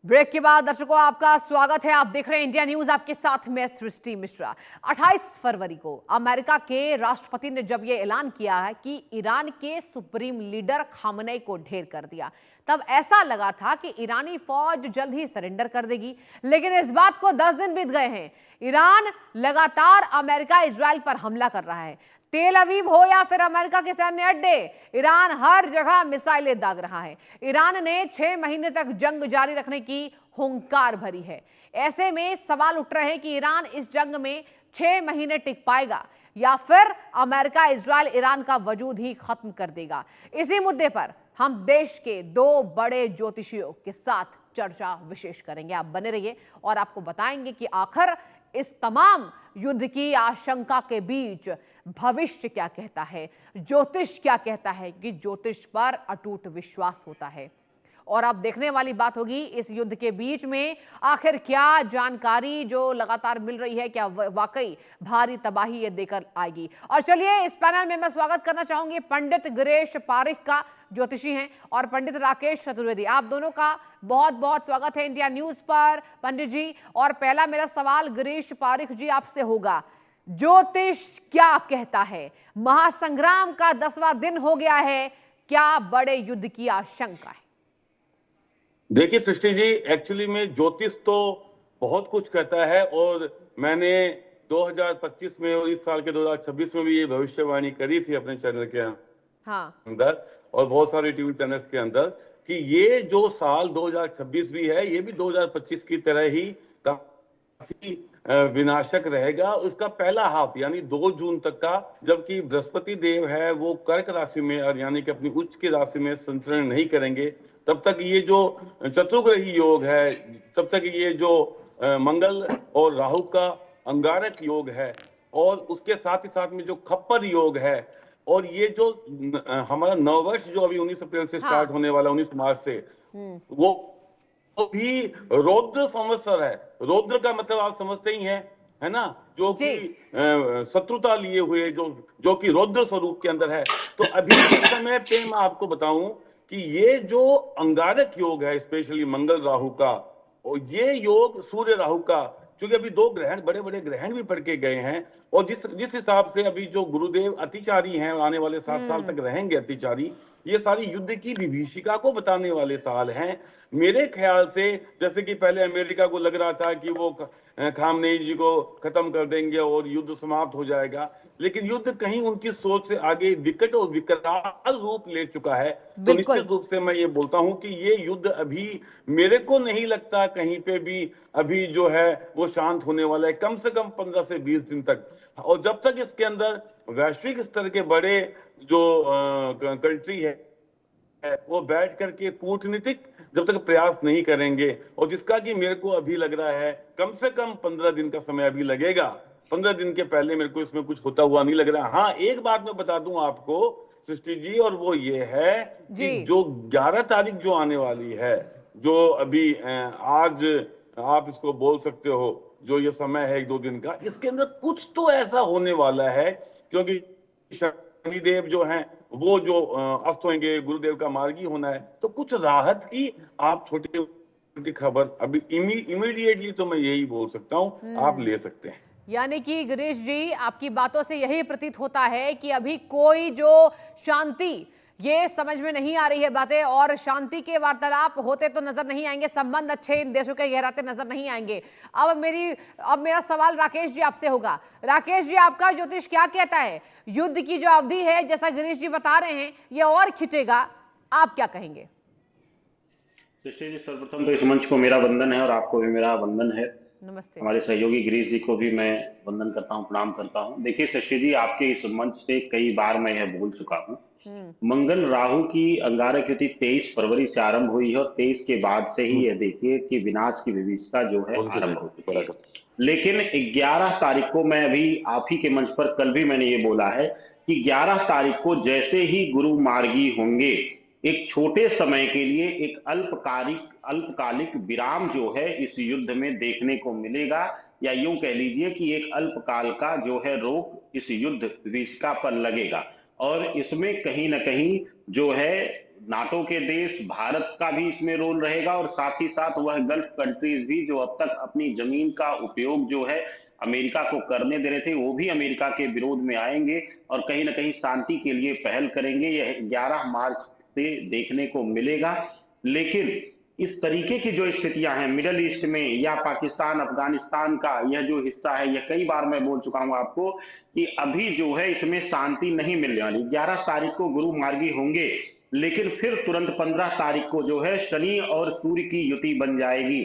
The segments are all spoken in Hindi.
ब्रेक के बाद दर्शकों आपका स्वागत है। आप देख रहे हैं इंडिया न्यूज, आपके साथ मैं सृष्टि मिश्रा। 28 फरवरी को अमेरिका के राष्ट्रपति ने जब यह ऐलान किया है कि ईरान के सुप्रीम लीडर खामनेई को ढेर कर दिया, तब ऐसा लगा था कि ईरानी फौज जल्द ही सरेंडर कर देगी। लेकिन इस बात को 10 दिन बीत गए हैं। ईरान लगातार अमेरिका इजराइल पर हमला कर रहा है। तेल अवीव हो या फिर अमेरिका के सैन्य अड्डे, ईरान हर जगह मिसाइलें दाग रहा है। ईरान ने 6 महीने तक जंग जारी रखने की हुंकार भरी है। ऐसे में सवाल उठ रहे हैं कि ईरान इस जंग में 6 महीने टिक पाएगा या फिर अमेरिका इजराइल ईरान का वजूद ही खत्म कर देगा। इसी मुद्दे पर हम देश के 2 बड़े ज्योतिषियों के साथ चर्चा विशेष करेंगे। आप बने रहिए और आपको बताएंगे कि आखिर इस तमाम युद्ध की आशंका के बीच भविष्य क्या कहता है, ज्योतिष क्या कहता है, कि ज्योतिष पर अटूट विश्वास होता है। और अब देखने वाली बात होगी इस युद्ध के बीच में आखिर क्या जानकारी जो लगातार मिल रही है, क्या वाकई भारी तबाही ये देकर आएगी। और चलिए इस पैनल में मैं स्वागत करना चाहूंगी पंडित गिरीश पारिख का, ज्योतिषी हैं, और पंडित राकेश चतुर्वेदी। आप दोनों का बहुत बहुत स्वागत है इंडिया न्यूज पर पंडित जी। और पहला मेरा सवाल गिरीश पारिख जी आपसे होगा, ज्योतिष क्या कहता है? महासंग्राम का 10वां दिन हो गया है, क्या बड़े युद्ध की आशंका है? देखिए सृष्टि जी, एक्चुअली में ज्योतिष तो बहुत कुछ कहता है और मैंने 2025 में और इस साल के 2026 में भी ये भविष्यवाणी करी थी अपने चैनल के अंदर और बहुत सारे टीवी चैनल्स के अंदर कि ये जो साल 2026 भी है, ये भी 2025 की तरह ही काफी विनाशक रहेगा। उसका पहला हाफ यानी 2 जून तक का, जबकि बृहस्पति देव है वो कर्क राशि में और यानी कि अपनी उच्च की राशि में संचरण नहीं करेंगे, तब तक ये जो चतुर्ग्रही योग है, तब तक ये जो मंगल और राहु का अंगारक योग है और उसके साथ ही साथ में जो खप्पर योग है और ये जो हमारा नववर्ष जो अभी 19 अप्रैल से स्टार्ट होने वाला 19 मार्च से, वो भी रौद्र संवत्सर है। रौद्र का मतलब आप समझते ही हैं, है ना, जो कि शत्रुता लिए हुए जो कि रौद्र स्वरूप के अंदर है। तो अभी के समय पे मैं आपको बताऊं कि ये जो अंगारक योग है, स्पेशली मंगल राहु का, और ये योग सूर्य राहु का, क्योंकि अभी 2 ग्रहण, बड़े बड़े ग्रहण भी पड़ के गए हैं और जिस हिसाब से अभी जो गुरुदेव अतिचारी हैं, आने वाले 7 साल तक रहेंगे अतिचारी, ये सारी युद्ध की विभीषिका को बताने वाले साल हैं। मेरे ख्याल से जैसे कि पहले अमेरिका को लग रहा था कि वो खामनेई जी को खत्म कर देंगे और युद्ध समाप्त हो जाएगा, लेकिन युद्ध कहीं उनकी सोच से आगे विकट और विकराल रूप ले चुका है। तो निश्चित रूप से मैं ये बोलता हूं कि ये युद्ध अभी मेरे को नहीं लगता कहीं पे भी अभी जो है वो शांत होने वाला है, कम से कम 15 से 20 दिन तक। और जब तक इसके अंदर वैश्विक स्तर के बड़े जो कंट्री है वो बैठ करके कूटनीतिक जब तक प्रयास नहीं करेंगे, और जिसका कि मेरे को अभी लग रहा है कम से कम 15 दिन का समय अभी लगेगा। 15 दिन के पहले मेरे को इसमें कुछ होता हुआ नहीं लग रहा। हाँ, एक बात मैं बता दूं आपको सृष्टि जी, और वो ये है कि जो 11 तारीख जो आने वाली है, जो अभी आज आप इसको बोल सकते हो, जो ये समय है 1-2 दिन का, इसके अंदर कुछ तो ऐसा होने वाला है, क्योंकि शनिदेव जो हैं वो जो अस्त होंगे, गुरुदेव का मार्गी होना है, तो कुछ राहत की आप छोटी खबर अभी इमीडिएटली तो मैं यही बोल सकता हूं, आप ले सकते हैं। यानी कि गिरीश जी, आपकी बातों से यही प्रतीत होता है कि अभी कोई जो शांति, ये समझ में नहीं आ रही है बातें, और शांति के वार्तालाप होते तो नजर नहीं आएंगे, संबंध अच्छे इन देशों के गहराते नजर नहीं आएंगे। अब मेरा सवाल राकेश जी आपसे होगा। राकेश जी, आपका ज्योतिष क्या कहता है? युद्ध की जो अवधि है, जैसा गिरीश जी बता रहे हैं, ये और खिंचेगा, आप क्या कहेंगे? सृष्टि जी, सर्वप्रथम तो इस मंच को मेरा वंदन है और आपको भी मेरा वंदन है। नमस्ते। हमारे सहयोगी गिरीश जी को भी मैं वंदन करता हूं, प्रणाम करता हूं। देखिए सृष्टि जी, आपके इस मंच से कई बार मैं यह बोल चुका हूं, मंगल राहु की अंगारक युति 23 फरवरी से आरंभ हुई है और 23 के बाद से ही यह देखिए कि विनाश की विभीषिका जो है आरंभ हो चुकी है। लेकिन 11 तारीख को, मैं अभी आप ही के मंच पर कल भी मैंने ये बोला है कि 11 तारीख को जैसे ही गुरु मार्गी होंगे, एक छोटे समय के लिए एक अल्पकालिक विराम जो है इस युद्ध में देखने को मिलेगा, या यूं कह लीजिए कि एक अल्पकाल का जो है रोक इस युद्ध विभीषिका पर लगेगा। और इसमें कहीं ना कहीं जो है नाटो के देश, भारत का भी इसमें रोल रहेगा और साथ ही साथ वह गल्फ कंट्रीज भी जो अब तक अपनी जमीन का उपयोग जो है अमेरिका को करने दे रहे थे, वो भी अमेरिका के विरोध में आएंगे और कहीं ना कहीं शांति के लिए पहल करेंगे। यह 11 मार्च से देखने को मिलेगा। लेकिन इस तरीके की जो स्थितियां हैं मिडल ईस्ट में या पाकिस्तान अफगानिस्तान का यह जो हिस्सा है, यह कई बार मैं बोल चुका हूं आपको कि अभी जो है इसमें शांति नहीं मिलने वाली। 11 तारीख को गुरु मार्गी होंगे, लेकिन फिर तुरंत 15 तारीख को जो है शनि और सूर्य की युति बन जाएगी।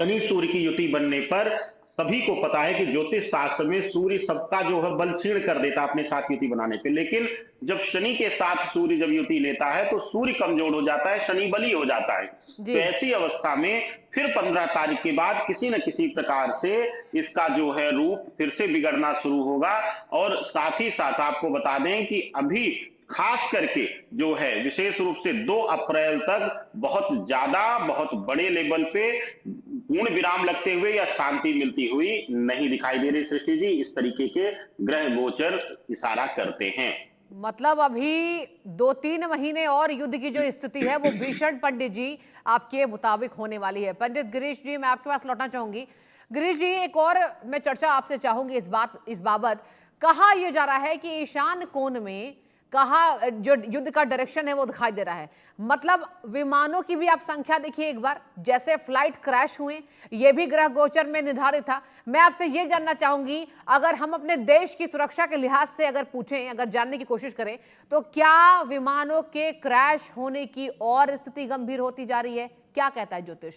शनि सूर्य की युति बनने पर सभी को पता है कि ज्योतिष शास्त्र में सूर्य सबका जो है बल क्षीण कर देता है अपने साथ युति बनाने पे, लेकिन जब शनि के साथ सूर्य जब युति लेता है तो सूर्य कमजोर हो जाता है, शनि बली हो जाता है। तो ऐसी अवस्था में फिर 15 तारीख के बाद किसी न किसी प्रकार से इसका जो है रूप फिर से बिगड़ना शुरू होगा। और साथ ही साथ आपको बता दें कि अभी खास करके जो है विशेष रूप से 2 अप्रैल तक बहुत ज्यादा बहुत बड़े लेवल पे पूर्ण विराम लगते हुए या शांति मिलती हुई नहीं दिखाई दे रही सृष्टि जी। इस तरीके के ग्रह गोचर इशारा करते हैं। मतलब अभी 2-3 महीने और युद्ध की जो स्थिति है वो भीषण पंडित जी आपके मुताबिक होने वाली है। पंडित गिरीश जी, मैं आपके पास लौटना चाहूंगी। गिरीश जी, एक और मैं चर्चा आपसे चाहूंगी इस बाबत। कहा यह जा रहा है कि ईशान कोण में कहा जो युद्ध का डायरेक्शन है वो दिखाई दे रहा है। मतलब विमानों की भी आप संख्या देखिए एक बार, जैसे फ्लाइट क्रैश हुए, ये भी ग्रह गोचर में निर्धारित था। मैं आपसे ये जानना चाहूंगी, अगर हम अपने देश की सुरक्षा के लिहाज से अगर पूछें, अगर जानने की कोशिश करें, तो क्या विमानों के क्रैश होने की और स्थिति गंभीर होती जा रही है? क्या कहता है ज्योतिष?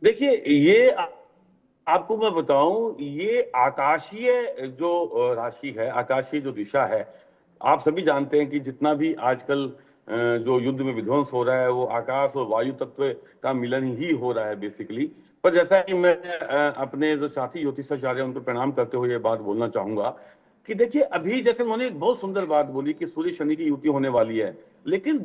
देखिए, ये आपको मैं बताऊं, ये आकाशीय जो राशि है, आकाशीय जो दिशा है, आप सभी जानते हैं कि जितना भी आजकल जो युद्ध में विध्वंस हो रहा है वो आकाश और वायु तत्व का मिलन ही हो रहा है बेसिकली। पर जैसा कि मैं अपने जो साथी ज्योतिषाचार्य उनको प्रणाम करते हुए ये बात बोलना चाहूंगा कि देखिए, अभी जैसे उन्होंने एक बहुत सुंदर बात बोली कि सूर्य शनि की युति होने वाली है, लेकिन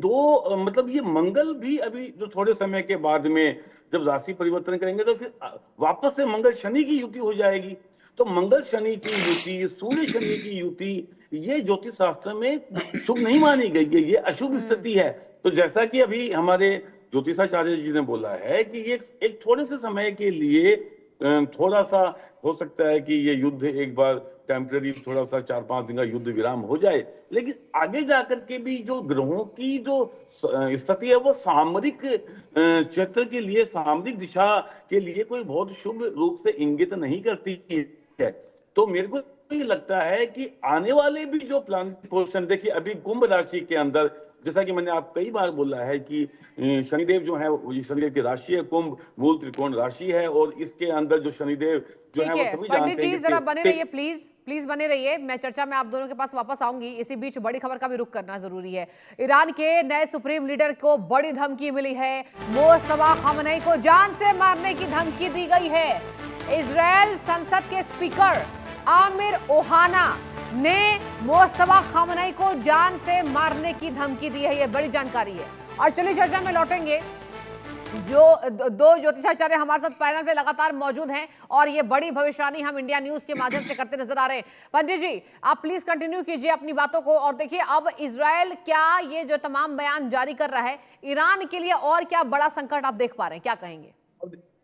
मतलब ये मंगल भी अभी जो थोड़े समय के बाद में जब राशि परिवर्तन करेंगे तो फिर वापस से मंगल शनि की युति हो जाएगी। तो मंगल शनि की युति, सूर्य शनि की युति, ये ज्योतिष शास्त्र में शुभ नहीं मानी गई है, ये अशुभ स्थिति है। तो जैसा कि अभी हमारे ज्योतिषाचार्य जी ने बोला है कि ये एक थोड़े से समय के लिए थोड़ा सा हो सकता है कि ये युद्ध एक बार टेम्पररी थोड़ा सा 4-5 दिन का युद्ध विराम हो जाए, लेकिन आगे जाकर के भी जो ग्रहों की जो स्थिति है वो सामरिक क्षेत्र के लिए, सामरिक दिशा के लिए कोई बहुत शुभ रूप से इंगित नहीं करती है। तो मेरे को ये लगता है कि आने वाले भी जो प्लानिट पोजिशन, देखिए अभी कुंभ राशि के अंदर, जैसा कि मैंने आप कई बार बोला है कि शनिदेव जो है, शनिदेव की राशि है कुंभ, मूल त्रिकोण राशि है, और इसके अंदर जो शनिदेव जो है वो सभी जानते हैं। जरा बने रहिए, प्लीज बने रहिए। मैं चर्चा में आप दोनों के पास वापस आऊंगी। इसी बीच बड़ी खबर का भी रुख करना जरूरी है। ईरान के नए सुप्रीम लीडर को बड़ी धमकी मिली है। मुस्तफा खामनेई को जान से मारने की धमकी दी गई है। इजराइल संसद के स्पीकर आमिर ओहाना ने मुस्तफा खामनेई को जान से मारने की धमकी दी है। यह बड़ी जानकारी है। और चलिए चर्चा में लौटेंगे। जो 2 ज्योतिषाचार्य हमारे साथ पैनल पे लगातार मौजूद हैं और ये बड़ी भविष्यवाणी हम इंडिया न्यूज के माध्यम से करते नजर आ रहे हैं। पंडित जी, आप प्लीज कंटिन्यू कीजिए अपनी बातों को। और देखिए, अब इजराइल क्या ये जो तमाम बयान जारी कर रहा है, ईरान के लिए और क्या बड़ा संकट आप देख पा रहे हैं? क्या कहेंगे?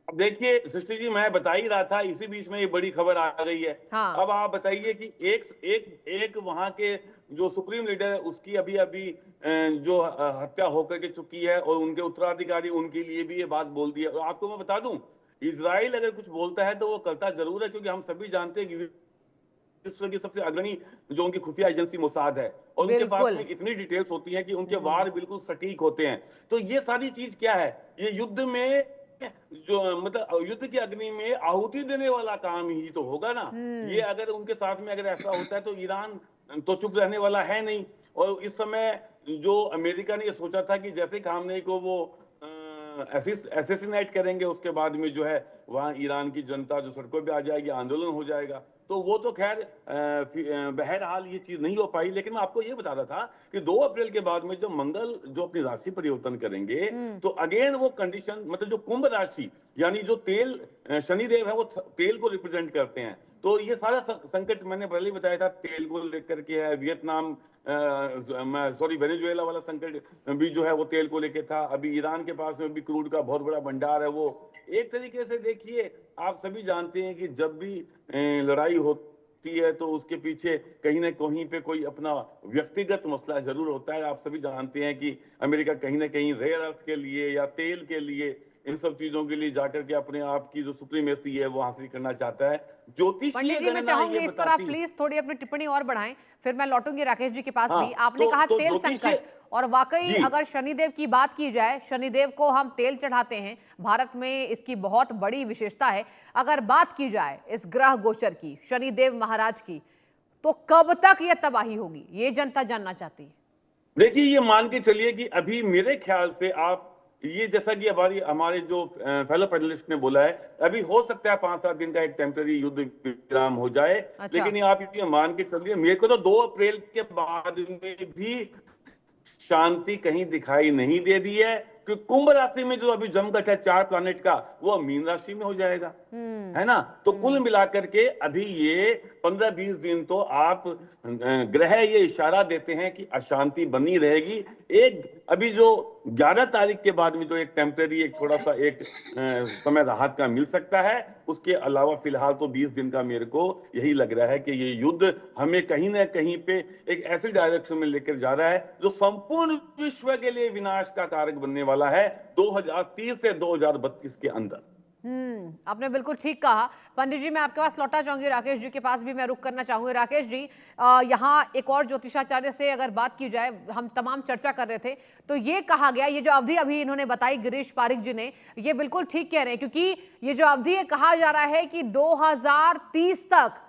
अब देखिए सृष्टि जी, मैं बता ही रहा था, इसी बीच में ये बड़ी खबर आ गई है। हाँ। अब आप बताइए कि एक वहां के जो सुप्रीम लीडर है उसकी अभी जो हत्या होकर के चुकी है, और उनके उत्तराधिकारी, उनके लिए भी ये बात बोल दी है। और आपको मैं बता दूं, इजराइल अगर कुछ बोलता है तो वो करता जरूर है, क्योंकि हम सभी जानते हैं कि विश्व की सबसे अग्रणी जो उनकी खुफिया एजेंसी मोसाद है, और उनके पास में इतनी डिटेल्स होती हैं कि उनके वार बिल्कुल सटीक होते हैं। तो ये सारी चीज क्या है, ये युद्ध में जो मतलब युद्ध की अग्नि में आहुति देने वाला काम ही तो होगा ना। ये अगर उनके साथ में अगर ऐसा होता है तो ईरान तो चुप रहने वाला है नहीं। और इस समय जो अमेरिका ने ये सोचा था कि जैसे खामनेई को वो एसेसिनेट करेंगे, उसके बाद में जो है वहां ईरान की जनता जो सड़कों पे आ जाएगी, आंदोलन हो जाएगा, तो वो तो खैर बहरहाल ये चीज नहीं हो पाई। लेकिन मैं आपको ये बता रहा था कि 2 अप्रैल के बाद में जब मंगल जो अपनी राशि परिवर्तन करेंगे तो अगेन वो कंडीशन, मतलब जो कुंभ राशि यानी जो तेल, शनिदेव है वो तेल को रिप्रेजेंट करते हैं, तो तो ये सारा संकट मैंने पहले ही बताया था, तेल को लेकर के है, वियतनाम वेनेजुएला वाला संकट भी जो है वो तेल को लेके था। अभी ईरान के पास में भी क्रूड का बहुत बड़ा भंडार है। वो एक तरीके से देखिए, आप सभी जानते हैं कि जब भी लड़ाई होती है तो उसके पीछे कहीं ना कहीं पे कोई अपना व्यक्तिगत मसला जरूर होता है। आप सभी जानते हैं कि अमेरिका कहीं ना कहीं रेयर अर्थ के लिए या तेल के लिए, इन सब चीजों के लिए जाकर के अपने आप की जो सुप्रीमेसी है वो हासिल करना चाहता है। ज्योतिषीय पंडित जी, मैं गणना चाहूंगी ये इस पर आप बताती है। प्लीज थोड़ी अपनी टिप्पणी और बढ़ाएं, फिर मैं लौटूंगी राकेश जी के पास हाँ, भी। आपने कहा तो तेल ज्योतिषीय संकट, और वाकई जी अगर शनिदेव की बात की जाए, शनिदेव को हम तेल चढ़ाते हैं, भारत में इसकी बहुत बड़ी विशेषता है। अगर बात की जाए इस ग्रह गोचर की, शनिदेव महाराज की, तो कब तक यह तबाही होगी, ये जनता जानना चाहती है। देखिए, ये मान के चलिए कि अभी मेरे ख्याल से आप ये, जैसा कि हमारे जो फेलो पैनलिस्ट ने बोला है, अभी हो सकता है 5-7 दिन का एक टेम्पररी युद्ध विराम हो जाए। अच्छा। लेकिन ये आप ये मान के चलिए, मेरे को तो 2 अप्रैल के बाद में भी शांति कहीं दिखाई नहीं दे दी है, क्योंकि कुंभ राशि में जो अभी जमघट है 4 प्लैनेट का, वो मीन राशि में हो जाएगा, है ना। तो कुल मिलाकर के अभी ये 15-20 दिन तो आप ग्रह ये इशारा देते हैं कि अशांति बनी रहेगी। एक अभी जो 11 तारीख के बाद में जो एक टेम्परेरी, एक थोड़ा सा एक समय राहत का मिल सकता है, उसके अलावा फिलहाल तो 20 दिन का मेरे को यही लग रहा है कि ये युद्ध हमें कहीं ना कहीं पे एक ऐसी डायरेक्शन में लेकर जा रहा है जो संपूर्ण विश्व के लिए विनाश का कारक बनने वाला है 2030 से 2032 के अंदर। आपने बिल्कुल ठीक कहा। पंडित जी, मैं आपके पास लौटना चाहूंगी, राकेश जी के पास भी मैं रुक करना चाहूंगी। राकेश जी, यहाँ एक और ज्योतिषाचार्य से अगर बात की जाए, हम तमाम चर्चा कर रहे थे, तो ये कहा गया, ये जो अवधि अभी इन्होंने बताई गिरीश पारिक जी ने, ये बिल्कुल ठीक कह रहे हैं, क्योंकि ये जो अवधि है, कहा जा रहा है कि 2030 तक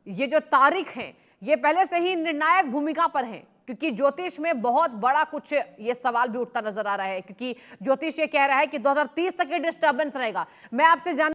ये जो तारीख है, ये पहले से ही निर्णायक भूमिका पर है, क्योंकि ज्योतिष में बहुत बड़ा कुछ ये सवाल भी उठता नजर आ रहा है, क्योंकि ज्योतिष ये कह रहा है कि 2030 तक ये डिस्टर्बेंस रहेगा। मैं आपसे जान